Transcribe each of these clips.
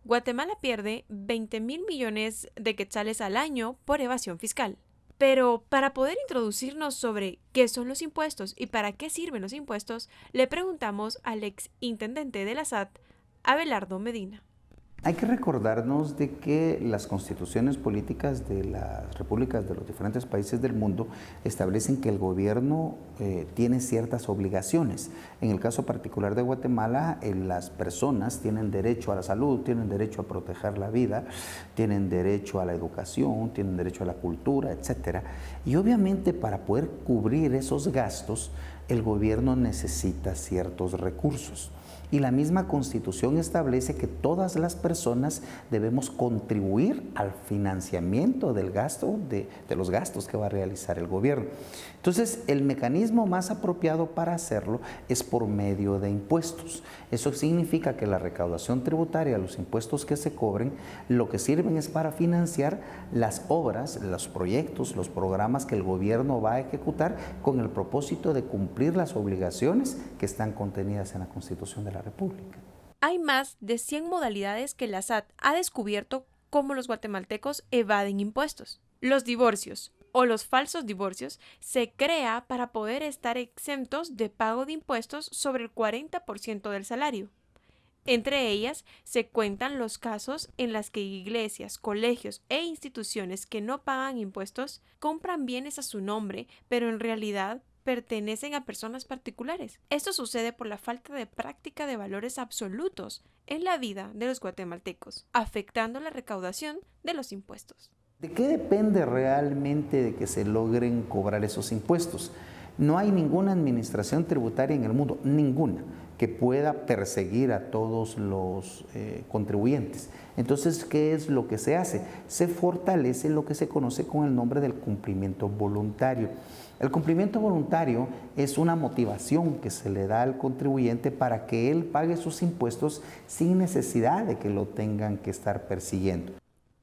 Guatemala pierde 20.000 millones de quetzales al año por evasión fiscal. Pero para poder introducirnos sobre qué son los impuestos y para qué sirven los impuestos, le preguntamos al ex intendente de la SAT, Abelardo Medina. Hay que recordarnos de que las constituciones políticas de las repúblicas de los diferentes países del mundo establecen que el gobierno tiene ciertas obligaciones. En el caso particular de Guatemala, las personas tienen derecho a la salud, tienen derecho a proteger la vida, tienen derecho a la educación, tienen derecho a la cultura, etc. Y obviamente para poder cubrir esos gastos, el gobierno necesita ciertos recursos. Y la misma Constitución establece que todas las personas debemos contribuir al financiamiento del gasto, de los gastos que va a realizar el gobierno. Entonces, el mecanismo más apropiado para hacerlo es por medio de impuestos. Eso significa que la recaudación tributaria, los impuestos que se cobren, lo que sirven es para financiar las obras, los proyectos, los programas que el gobierno va a ejecutar con el propósito de cumplir las obligaciones que están contenidas en la Constitución de la República. Hay más de 100 modalidades que la SAT ha descubierto cómo los guatemaltecos evaden impuestos. Los divorcios o los falsos divorcios se crea para poder estar exentos de pago de impuestos sobre el 40% del salario. Entre ellas se cuentan los casos en los que iglesias, colegios e instituciones que no pagan impuestos compran bienes a su nombre, pero en realidad pertenecen a personas particulares. Esto sucede por la falta de práctica de valores absolutos en la vida de los guatemaltecos, afectando la recaudación de los impuestos. ¿De qué depende realmente de que se logren cobrar esos impuestos? No hay ninguna administración tributaria en el mundo, ninguna, que pueda perseguir a todos los contribuyentes. Entonces, ¿qué es lo que se hace? Se fortalece lo que se conoce con el nombre del cumplimiento voluntario. El cumplimiento voluntario es una motivación que se le da al contribuyente para que él pague sus impuestos sin necesidad de que lo tengan que estar persiguiendo.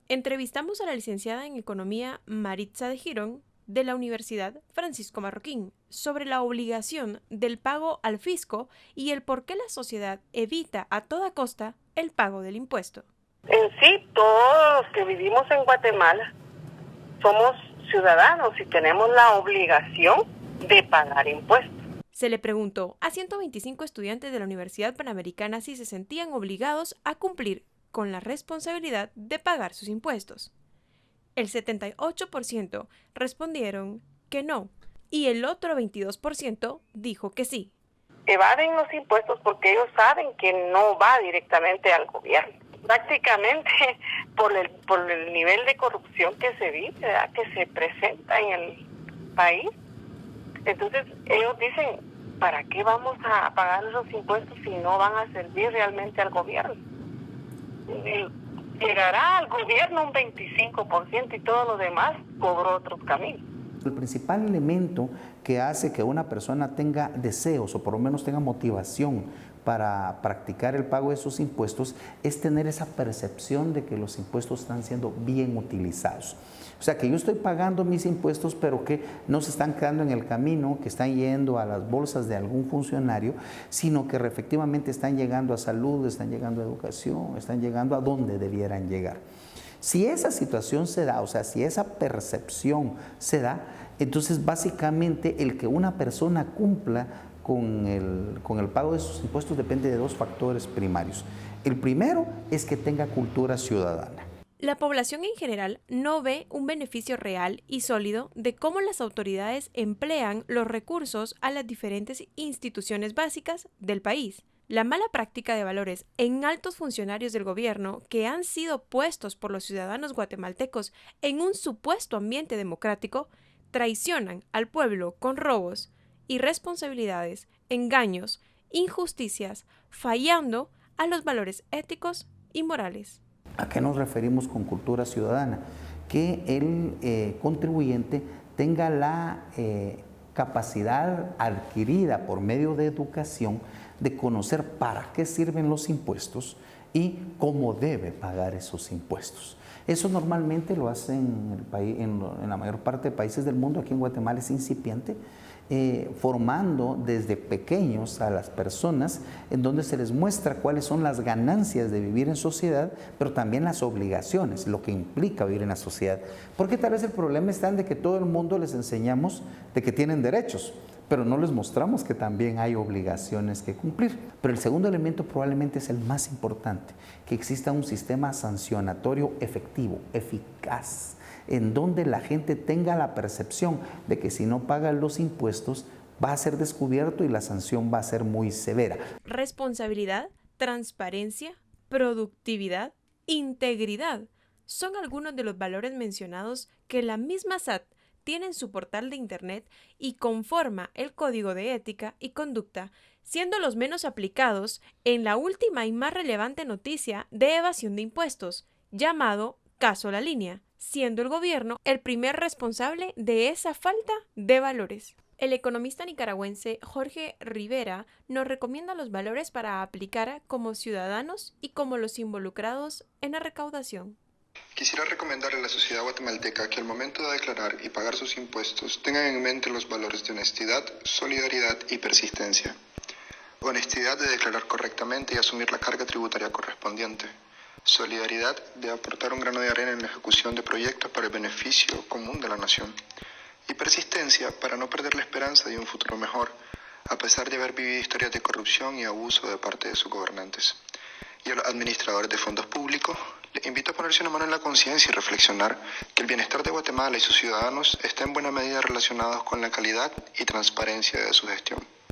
Entrevistamos a la licenciada en Economía Maritza de Girón de la Universidad Francisco Marroquín sobre la obligación del pago al fisco y el por qué la sociedad evita a toda costa el pago del impuesto. En sí, todos los que vivimos en Guatemala somos ciudadanos y tenemos la obligación de pagar impuestos. Se le preguntó a 125 estudiantes de la Universidad Panamericana si se sentían obligados a cumplir con la responsabilidad de pagar sus impuestos. El 78% respondieron que no y el otro 22% dijo que sí. Evaden los impuestos porque ellos saben que no va directamente al gobierno. Prácticamente por el nivel de corrupción que se vive, ¿verdad?, que se presenta en el país. Entonces ellos dicen, ¿para qué vamos a pagar esos impuestos si no van a servir realmente al gobierno? Llegará al gobierno un 25% y todo lo demás cobró otros caminos. El principal elemento que hace que una persona tenga deseos o por lo menos tenga motivación para practicar el pago de sus impuestos es tener esa percepción de que los impuestos están siendo bien utilizados. O sea, que yo estoy pagando mis impuestos, pero que no se están quedando en el camino, que están yendo a las bolsas de algún funcionario, sino que efectivamente están llegando a salud, están llegando a educación, están llegando a donde debieran llegar. Si esa situación se da, o sea, si esa percepción se da, entonces básicamente el que una persona cumpla con el pago de sus impuestos depende de dos factores primarios. El primero es que tenga cultura ciudadana. La población en general no ve un beneficio real y sólido de cómo las autoridades emplean los recursos a las diferentes instituciones básicas del país. La mala práctica de valores en altos funcionarios del gobierno que han sido puestos por los ciudadanos guatemaltecos en un supuesto ambiente democrático traicionan al pueblo con robos, irresponsabilidades, engaños, injusticias, fallando a los valores éticos y morales. ¿A qué nos referimos con cultura ciudadana? Que el contribuyente tenga la capacidad adquirida por medio de educación de conocer para qué sirven los impuestos y cómo debe pagar esos impuestos. Eso normalmente lo hacen en la mayor parte de países del mundo. Aquí en Guatemala es incipiente formando desde pequeños a las personas, en donde se les muestra cuáles son las ganancias de vivir en sociedad, pero también las obligaciones, lo que implica vivir en la sociedad. Porque tal vez el problema está en de que todo el mundo les enseñamos de que tienen derechos, pero no les mostramos que también hay obligaciones que cumplir. Pero el segundo elemento probablemente es el más importante, que exista un sistema sancionatorio efectivo, eficaz, en donde la gente tenga la percepción de que si no paga los impuestos va a ser descubierto y la sanción va a ser muy severa. Responsabilidad, transparencia, productividad, integridad son algunos de los valores mencionados que la misma SAT tiene en su portal de Internet y conforma el Código de Ética y Conducta, siendo los menos aplicados en la última y más relevante noticia de evasión de impuestos, llamado Caso La Línea, siendo el gobierno el primer responsable de esa falta de valores. El economista nicaragüense Jorge Rivera nos recomienda los valores para aplicar como ciudadanos y como los involucrados en la recaudación. Quisiera recomendarle a la sociedad guatemalteca que al momento de declarar y pagar sus impuestos tengan en mente los valores de honestidad, solidaridad y persistencia. Honestidad de declarar correctamente y asumir la carga tributaria correspondiente. Solidaridad de aportar un grano de arena en la ejecución de proyectos para el beneficio común de la nación. Y persistencia para no perder la esperanza de un futuro mejor, a pesar de haber vivido historias de corrupción y abuso de parte de sus gobernantes. Y a los administradores de fondos públicos, les invito a ponerse una mano en la conciencia y reflexionar que el bienestar de Guatemala y sus ciudadanos está en buena medida relacionados con la calidad y transparencia de su gestión.